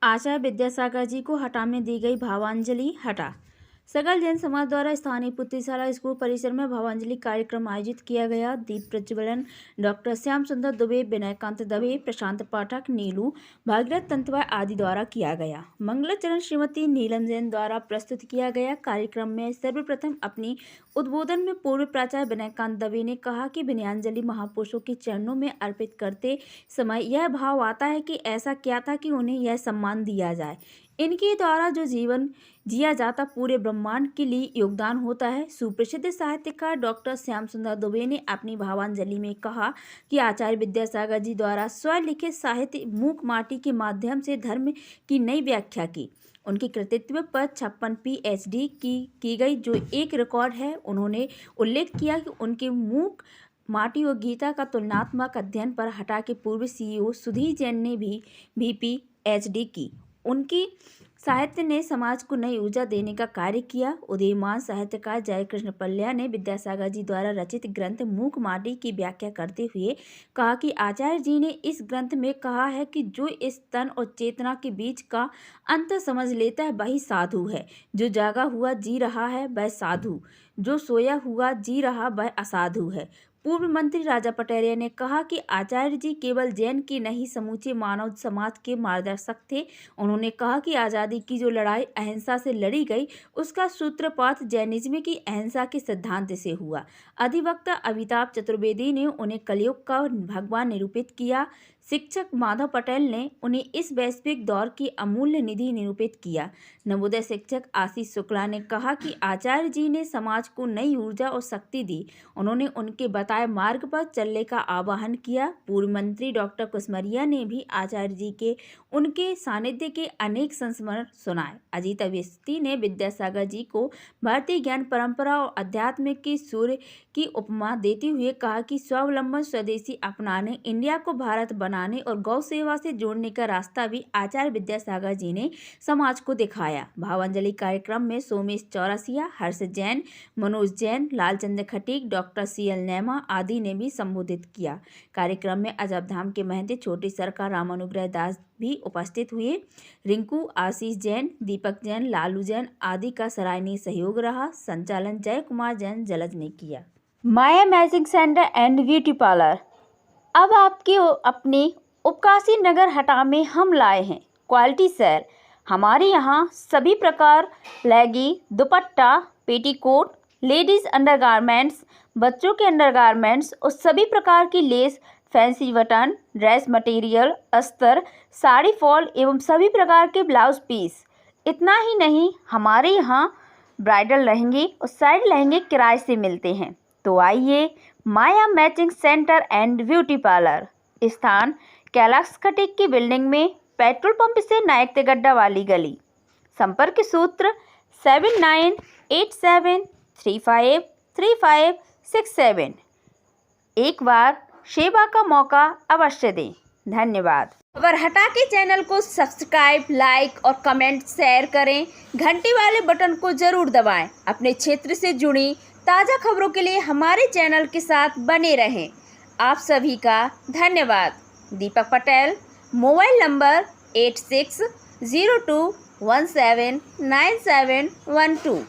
आचार्य विद्यासागर जी को हटाने दी गई भावांजलि हटा। सकल जैन समाज द्वारा स्थानीय पुत्रीशाला स्कूल परिसर में भावांजलि कार्यक्रम आयोजित किया गया। दीप प्रज्वलन डॉक्टर श्याम सुंदर दुबे, विनयकांत दबे, प्रशांत पाठक, नीलू, भागीरथ तंतवा आदि द्वारा किया गया। मंगलाचरण श्रीमती नीलम जैन द्वारा प्रस्तुत किया गया। कार्यक्रम में सर्वप्रथम अपनी उद्बोधन में पूर्व प्राचार्य विनयकांत दबे ने कहा कि विनयांजलि महापुरुषों के चरणों में अर्पित करते समय यह भाव आता है कि ऐसा क्या था कि उन्हें यह सम्मान दिया जाए। इनके द्वारा जो जीवन जिया जाता पूरे ब्रह्मांड के लिए योगदान होता है। सुप्रसिद्ध साहित्यकार डॉक्टर श्याम सुंदर दुबे ने अपनी भावांजलि में कहा कि आचार्य विद्यासागर जी द्वारा स्वलिखित साहित्य मूक माटी के माध्यम से धर्म की नई व्याख्या की। उनके कृतित्व पर 56 PhD की गई जो एक रिकॉर्ड है। उन्होंने उल्लेख किया कि उनके मूक माटी और गीता का तुलनात्मक अध्ययन पर हटा के पूर्व CEO सुधीर जैन ने भी PhD की। उनकी साहित्य ने समाज को नई ऊर्जा देने का कार्य किया। उदीयमान साहित्यकार जयकृष्ण पल्या ने विद्यासागर जी द्वारा रचित ग्रंथ मूक माटी की व्याख्या करते हुए कहा कि आचार्य जी ने इस ग्रंथ में कहा है कि जो इस तन और चेतना के बीच का अंतर समझ लेता है वही साधु है। जो जागा हुआ जी रहा है वह साधु, जो सोया हुआ जी रहा वह असाधु है। पूर्व मंत्री राजा पटैरिया ने कहा कि आचार्य जी केवल जैन के नहीं समूचे मानव समाज के मार्गदर्शक थे। उन्होंने कहा कि आज़ादी की जो लड़ाई अहिंसा से लड़ी गई उसका सूत्रपात जैनिज्म की अहिंसा के सिद्धांत से हुआ। अधिवक्ता अमिताभ चतुर्वेदी ने उन्हें कलयुग का भगवान निरूपित किया। शिक्षक माधव पटेल ने उन्हें इस वैश्विक दौर की अमूल्य निधि निरूपित किया। नवोदय शिक्षक आशीष शुक्ला ने कहा कि आचार्य जी ने समाज को नई ऊर्जा और शक्ति दी। उन्होंने उनके बताए मार्ग पर चलने का आह्वान किया। पूर्व मंत्री डॉक्टर कुसमरिया ने भी आचार्य जी के उनके सानिध्य के अनेक संस्मरण सुनाए। अजीत अवस्थी ने विद्यासागर जी को भारतीय ज्ञान परंपरा और अध्यात्म के सूर्य की उपमा देते हुए कहा कि स्वावलंबन, स्वदेशी अपनाने, इंडिया को भारत बनाने और गौ सेवा से जोड़ने का रास्ता भी आचार्य विद्यासागर जी ने समाज को दिखाया। भावांजलि कार्यक्रम में सोमेश चौरसिया, हर्ष जैन, मनोज जैन, लालचंद्र खटीक, डॉक्टर CL नैमा आदि ने भी संबोधित किया। कार्यक्रम में अजबधाम के महंत छोटी सरकार रामानुग्रह दास भी उपस्थित हुए। रिंकू, आशीष जैन, दीपक जैन, लालू जैन आदि का सराहनीय सहयोग रहा। संचालन जय कुमार जैन जलज ने किया। Maya magic centre and beauty parlour अब आपके अपने उपकाशी नगर हटा में हम लाए हैं क्वालिटी सेल। हमारे यहाँ सभी प्रकार लेगी, दुपट्टा, पेटीकोट, लेडीज अंडरगारमेंट्स, बच्चों के अंडरगारमेंट्स और सभी प्रकार की less, fancy button, dress material, अस्तर, साड़ी फॉल एवं सभी प्रकार के ब्लाउज पीस। इतना ही नहीं, हमारे यहाँ ब्राइडल लहंगे और साइड लहंगे किराए से मिलते हैं। तो आइए Maya matching centre and beauty parlour, स्थान कैलाश खटीक की बिल्डिंग में, पेट्रोल पंप से नायक तिगड्डा वाली गली। संपर्क सूत्र 7987353567। एक बार सेवा का मौका अवश्य दें। धन्यवाद। खबर हटा के चैनल को सब्सक्राइब, लाइक और कमेंट शेयर करें। घंटी वाले बटन को जरूर दबाएं। अपने क्षेत्र से जुड़ी ताज़ा खबरों के लिए हमारे चैनल के साथ बने रहें। आप सभी का धन्यवाद। Deepak Patel, mobile number 8602179712।